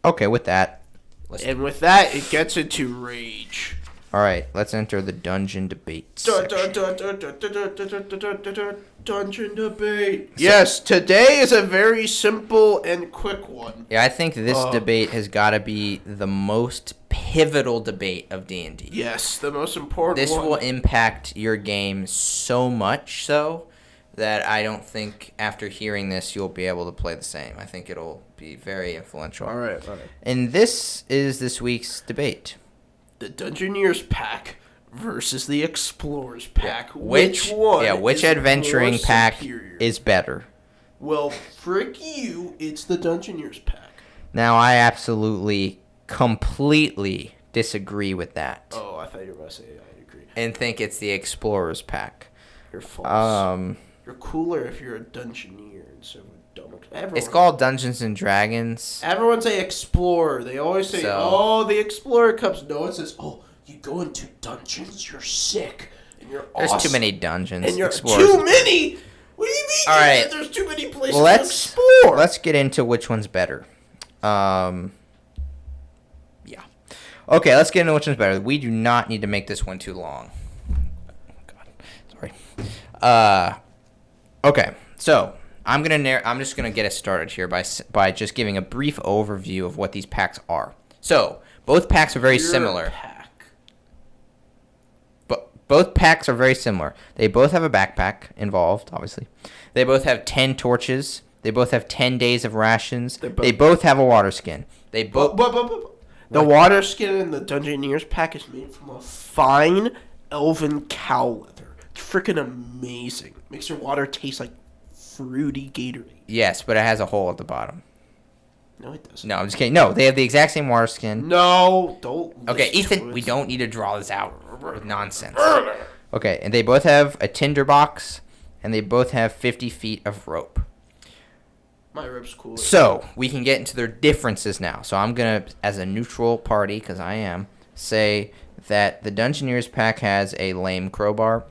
Okay, with that. And with that, it gets into rage. All right, let's enter the dungeon debate Dungeon debate. Yes, today is a very simple and quick one. Yeah, I think this debate has got to be the most pivotal debate of D&D. Yes, the most important This one. will impact your game so much so that I don't think after hearing this you'll be able to play the same. I think it'll be very influential. All right. And this is this week's debate. The Dungeoneers Pack versus the Explorers Pack. Yeah. Which one? Yeah, which adventuring pack is better? Well, frick you, it's the Dungeoneers Pack. Now, I absolutely, completely disagree with that. Oh, I thought you were about to say I agree. And think it's the Explorers Pack. You're false. You're cooler if you're a Dungeoneer instead of a dumb. It's called Dungeons and Dragons. Everyone say Explorer. They always say, the Explorer Cups. No, it says, you go into dungeons, you're sick, and you're awesome. There's too many dungeons. And you're Explorers. too many? What do you mean? All right. There's too many places to explore. Let's get into which one's better. Yeah. Okay, let's get into which one's better. We do not need to make this one too long. Oh, God. Sorry. Okay, so I'm just gonna get us started here by just giving a brief overview of what these packs are. So both packs are very similar. But both packs are very similar. They both have a backpack involved, obviously. They both have 10 torches. They both have 10 days of rations. They both have a water skin. They both. The water skin in the Dungeoneers Pack is made from a fine elven cow leather. It's freaking amazing. Makes your water taste like fruity Gatorade. Yes, but it has a hole at the bottom. No, it doesn't. No, I'm just kidding. No, they have the exact same water skin. No, don't. Okay, Ethan, we don't need to draw this out with nonsense. Okay, and they both have a tinderbox, and they both have 50 feet of rope. My rope's cool. So, we can get into their differences now. So, I'm going to, as a neutral party, because I am, say that the Dungeoneers Pack has a lame crowbar.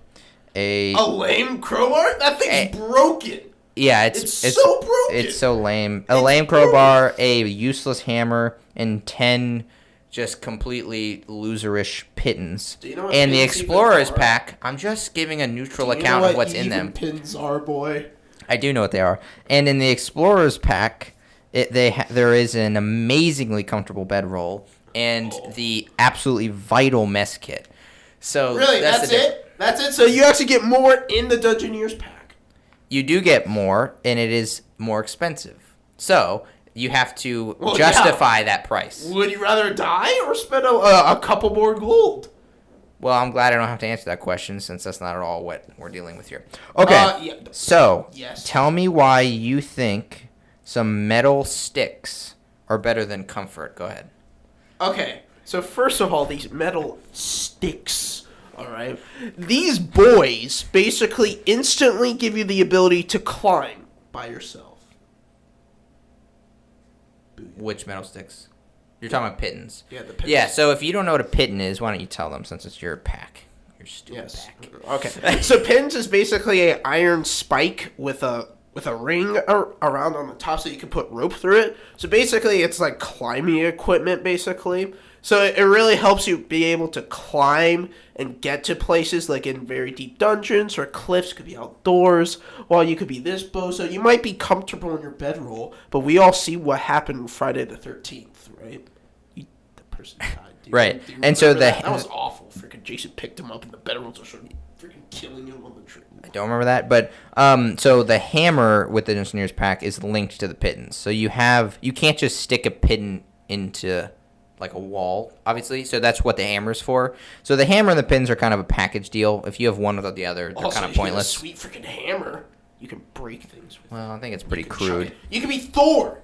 A lame crowbar? That thing's broken. Yeah, it's so broken. It's so lame. A lame crowbar, a useless hammer, and 10 just completely loserish pitons. Do you know what and the pitons Explorers even are? Pack, I'm just giving a neutral account of what's in them. Pins are, boy. I do know what they are. And in the Explorers Pack, there is an amazingly comfortable bedroll and the absolutely vital mess kit. So really, that's it? That's it? So you actually get more in the Dungeoneers Pack. You do get more, and it is more expensive. So you have to justify that price. Would you rather die or spend a couple more gold? Well, I'm glad I don't have to answer that question since that's not at all what we're dealing with here. Okay, so tell me why you think some metal sticks are better than comfort. Go ahead. Okay, so first of all, these metal sticks, all right? These boys basically instantly give you the ability to climb by yourself. Which metal sticks? You're talking about pitons. Yeah, the pitons. Yeah, so if you don't know what a piton is, why don't you tell them since it's your pack? Your stupid pack. Okay. So pitons is basically an iron spike with a ring around on the top so you can put rope through it. So basically it's like climbing equipment basically. So it really helps you be able to climb and get to places like in very deep dungeons or cliffs, could be outdoors, while you could be this bozo. You might be comfortable in your bedroll, but we all see what happened Friday the 13th, right? The person died. Right. And so that was awful. Freaking Jason picked him up and the bedrolls are freaking killing him on the tree. I don't remember that, but so the hammer with the Dungeoneers Pack is linked to the pitons. So you can't just stick a piton into like a wall, obviously. So that's what the hammer's for. So the hammer and the pins are kind of a package deal. If you have one without the other, they're kind of pointless. Sweet freaking hammer. You can break things with. Well, I think it's pretty crude. You can be Thor.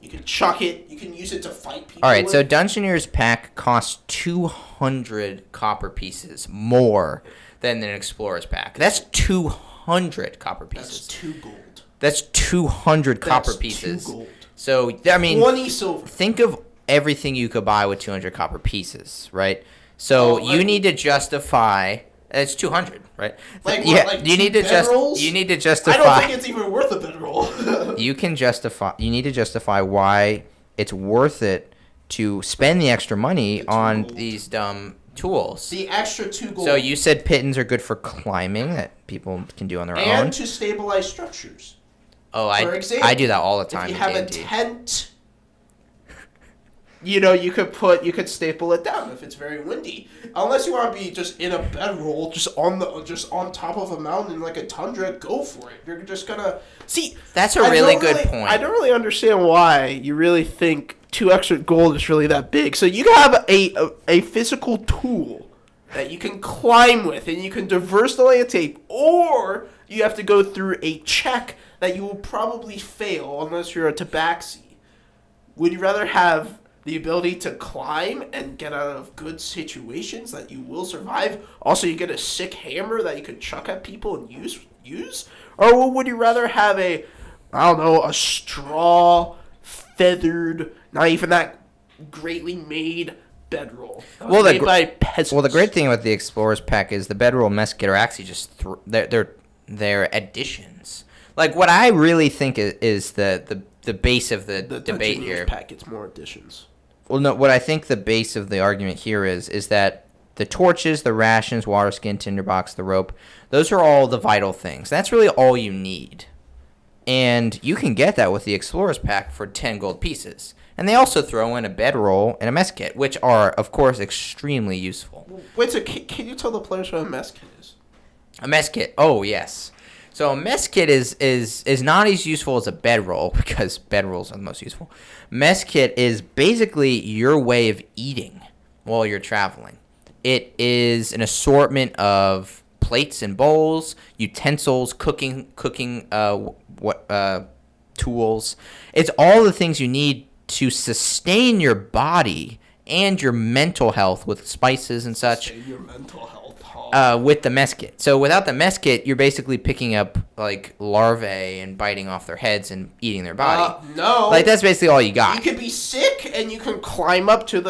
You can chuck it. You can use it to fight people. All right, so Dungeoneers Pack costs 200 copper pieces more than an Explorers Pack. That's 200 copper pieces. That's 2 gold. That's 200 copper pieces. 2 gold. So, I mean, 20 silver. Think of everything you could buy with 200 copper pieces, right? So you need to justify. It's 200, right? You need to justify. I don't think it's even worth a bedroll. You need to justify why it's worth it to spend the extra money on these dumb tools. The extra 2 gold. So you said pitons are good for climbing that people can do on their own. And to stabilize structures. Oh, For example, I do that all the time. If you have a tent, you could staple it down if it's very windy. Unless you want to be just in a bedroll, just on top of a mountain like a tundra, go for it. You're just gonna see. That's a really good point. I don't really understand why you really think 2 extra gold is really that big. So you can have a physical tool that you can climb with, and you can traverse the landscape, or you have to go through a check that you will probably fail unless you're a tabaxi. Would you rather have the ability to climb and get out of good situations that you will survive? Also, you get a sick hammer that you can chuck at people and use? Or would you rather have a straw, feathered, not even that greatly made bedroll? Made by peasants. Well, the great thing about the Explorer's Pack is the bedroll and mess kit are actually just they're additions. Like, what I really think is the base of the debate here. Dungeoneer Pack gets more additions. Well, no, what I think the base of the argument here is that the torches, the rations, water skin, tinderbox, the rope, those are all the vital things. That's really all you need. And you can get that with the Explorer's Pack for 10 gold pieces. And they also throw in a bedroll and a mess kit, which are, of course, extremely useful. Wait, so can you tell the players what a mess kit is? A mess kit, oh, yes. So a mess kit is not as useful as a bedroll, because bedrolls are the most useful. Mess kit is basically your way of eating while you're traveling. It is an assortment of plates and bowls, utensils, cooking tools. It's all the things you need to sustain your body and your mental health with spices and such. Sustain your mental health. With the mess kit. So without the mess kit, you're basically picking up like larvae and biting off their heads and eating their body. No. Like, that's basically all you got. You could be sick and you can climb up to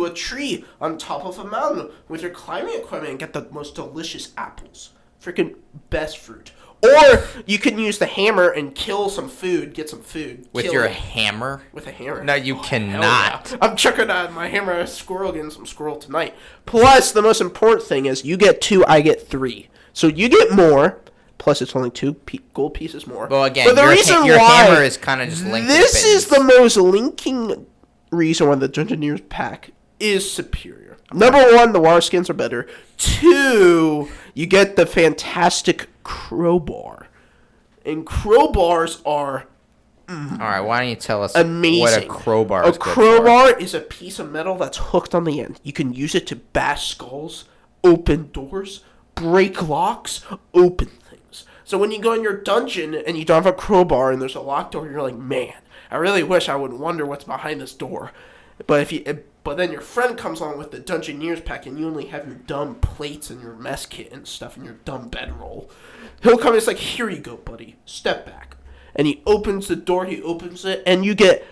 a tree on top of a mountain with your climbing equipment and get the most delicious apples. Freaking best fruit. Or you can use the hammer and kill some food, get some food. With your hammer? With a hammer. No, you cannot. Yeah. I'm chucking out my hammer at a squirrel, getting some squirrel tonight. Plus, the most important thing is you get 2, I get 3. So you get more, plus it's only 2 gold pieces more. Well, again, your hammer is kind of just linked this is the most linking reason why the Dungeoneer Pack is superior. Number 1, the water skins are better. 2, you get the fantastic crowbar. And crowbars are all right, why don't you tell us amazing. What a crowbar is? A crowbar is a piece of metal that's hooked on the end. You can use it to bash skulls, open doors, break locks, open things. So when you go in your dungeon and you don't have a crowbar and there's a locked door, you're like, man, I really wish I would wonder what's behind this door. But then your friend comes on with the Dungeoneer's Pack and you only have your dumb plates and your mess kit and stuff and your dumb bedroll. He'll come and it's like, here you go, buddy. Step back. And he opens the door, he opens it, and you get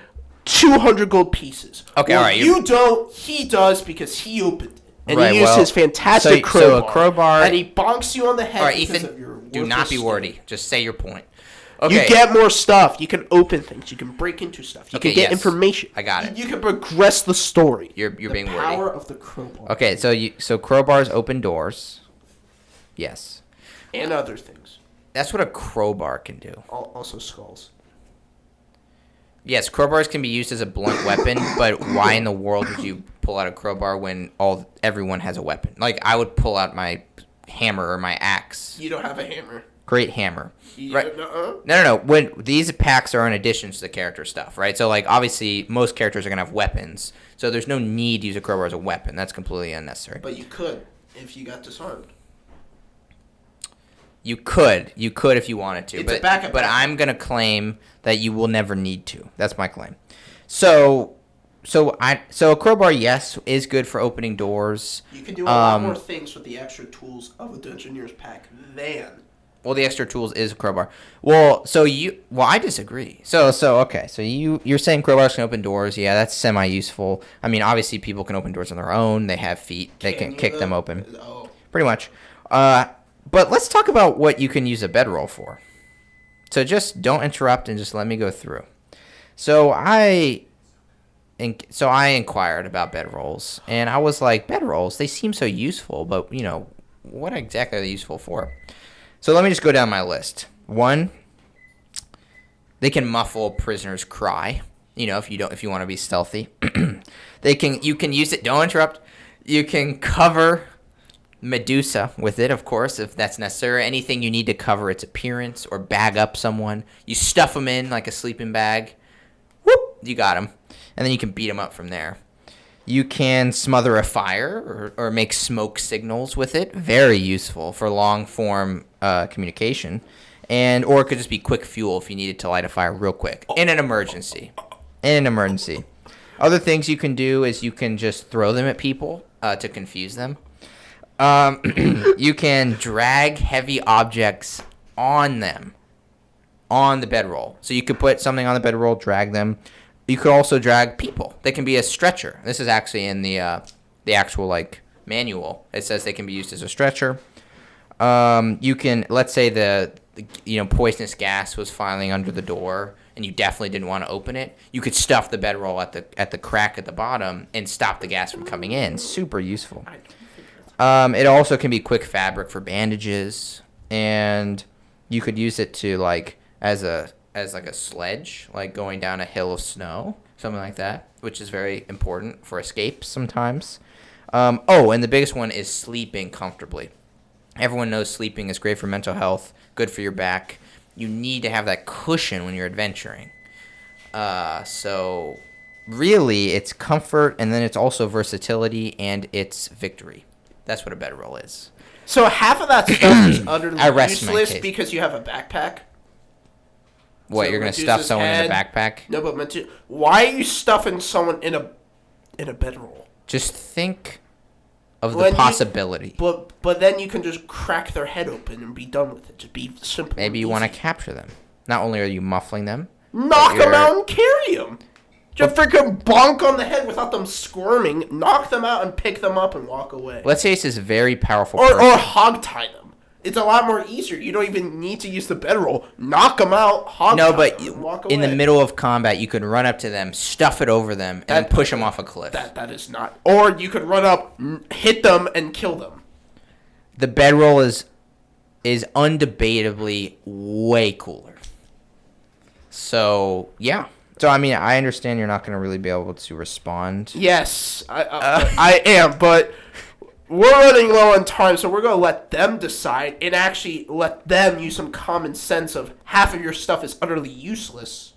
200 gold pieces. Okay, all right. You don't, he does because he opened it. And right, he used his fantastic crowbar. So a crowbar. And he bonks you on the head. All right, because Ethan, of your do not be wordy. Just say your point. Okay. You get more stuff. You can open things. You can break into stuff. You can get information. I got it. You can progress the story. You're being wordy. The power of the crowbar. Okay, so crowbars open doors. Yes. And other things. That's what a crowbar can do. Also skulls. Yes, crowbars can be used as a blunt weapon, but why in the world would you pull out a crowbar when everyone has a weapon? Like, I would pull out my hammer or my axe. You don't have a hammer. Great hammer. Right? No. No. When these packs are in addition to the character stuff, right? So, like, obviously, most characters are going to have weapons, so there's no need to use a crowbar as a weapon. That's completely unnecessary. But you could if you got disarmed. You could if you wanted to. It's a backup. But I'm going to claim that you will never need to. That's my claim. So a crowbar, yes, is good for opening doors. You can do a lot more things with the extra tools of a Dungeoneer's Pack than. Well, the extra tools is a crowbar. Well, I disagree. So okay. So you're saying crowbars can open doors. Yeah, that's semi-useful. I mean, obviously people can open doors on their own. They have feet. They can kick them open. Oh. Pretty much. But let's talk about what you can use a bedroll for. So just don't interrupt and just let me go through. So I so I inquired about bedrolls, and I was like, bedrolls, they seem so useful, but, what exactly are they useful for? So let me just go down my list. 1, they can muffle a prisoner's cry, if you want to be stealthy. You can use it, don't interrupt. You can cover Medusa with it, of course, if that's necessary. Anything you need to cover its appearance or bag up someone. You stuff them in like a sleeping bag. Whoop, you got them. And then you can beat them up from there. You can smother a fire or make smoke signals with it. Very useful for long-form communication. Or it could just be quick fuel if you needed to light a fire real quick. In an emergency. Other things you can do is you can just throw them at people to confuse them. You can drag heavy objects on them, on the bedroll. So you could put something on the bedroll, drag them. You could also drag people. They can be a stretcher. This is actually in the actual manual. It says they can be used as a stretcher. You can, let's say the poisonous gas was filing under the door, and you definitely didn't want to open it. You could stuff the bedroll at the crack at the bottom and stop the gas from coming in. Super useful. It also can be quick fabric for bandages, and you could use it to as a sledge, going down a hill of snow, something like that, which is very important for escapes sometimes. And the biggest one is sleeping comfortably. Everyone knows sleeping is great for mental health, good for your back. You need to have that cushion when you're adventuring. So really, it's comfort, and then it's also versatility, and it's victory. That's what a bedroll is. So half of that stuff is utterly rest my useless case. because you have a backpack. What, So you're going to Medusa's stuff someone in head- a backpack? No, but why are you stuffing someone in a bedroll? Just think of When the you- possibility. But then you can just crack their head open and be done with it. Just be simple. Maybe you want to capture them. Not only are you muffling them, knock but them you're- out and carry them. Just freaking bonk on the head without them squirming. Knock them out and pick them up and walk away. let's say this is a very powerful Or person. hog tie them. It's a lot more easier. You don't even need to use the bedroll. Knock them out, hog No, tie but them, and walk away. in the middle of combat, you could run up to them, stuff it over them, and then push them off a cliff. That is not. Or you could run up, hit them, and kill them. The bedroll is undebatably way cooler. So, yeah. So, I mean, I understand you're not going to really be able to respond. Yes, I am, but we're running low on time, so we're going to let them decide and actually let them use some common sense of half of your stuff is utterly useless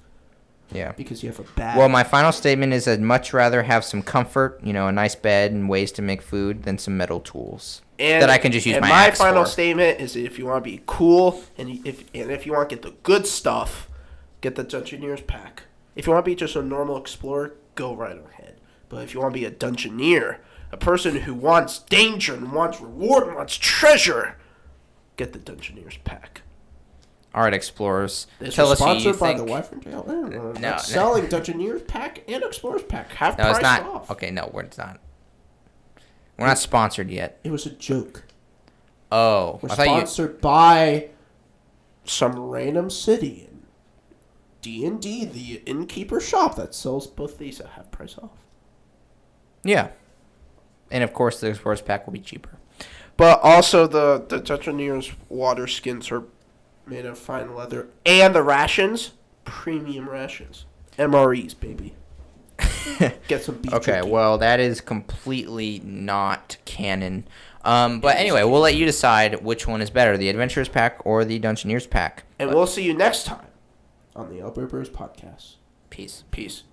Yeah. because you have a bad... Well, my final statement is I'd much rather have some comfort, a nice bed and ways to make food than some metal tools that I can just use and my my axe final for. statement is if you want to be cool and if you want to get the good stuff, get the Dungeoneer's Pack. If you want to be just a normal explorer, go right ahead. But if you want to be a Dungeoneer, a person who wants danger and wants reward and wants treasure, get the Dungeoneer's Pack. All right, explorers. This Tell was us who you sponsored by think. the Wyvern Jail. No, No, selling Dungeoneer's Pack and Explorer's Pack. Half No, price it's not. off. Okay, no, it's not. We're not sponsored yet. It was a joke. Oh, We're I thought you. sponsored by some random city in D&D, the innkeeper shop that sells both these at half price off. Yeah, and of course the Explorer's Pack will be cheaper. But also the Dungeoneer's water skins are made of fine leather. And the rations, premium rations. MREs, baby. Get some beef Okay, jerky. well that is completely not canon. But anyway, we'll let you decide which one is better, the Adventurer's Pack or the Dungeoneer's Pack. And we'll see you next time on the Alburbers Podcast. Peace. Peace.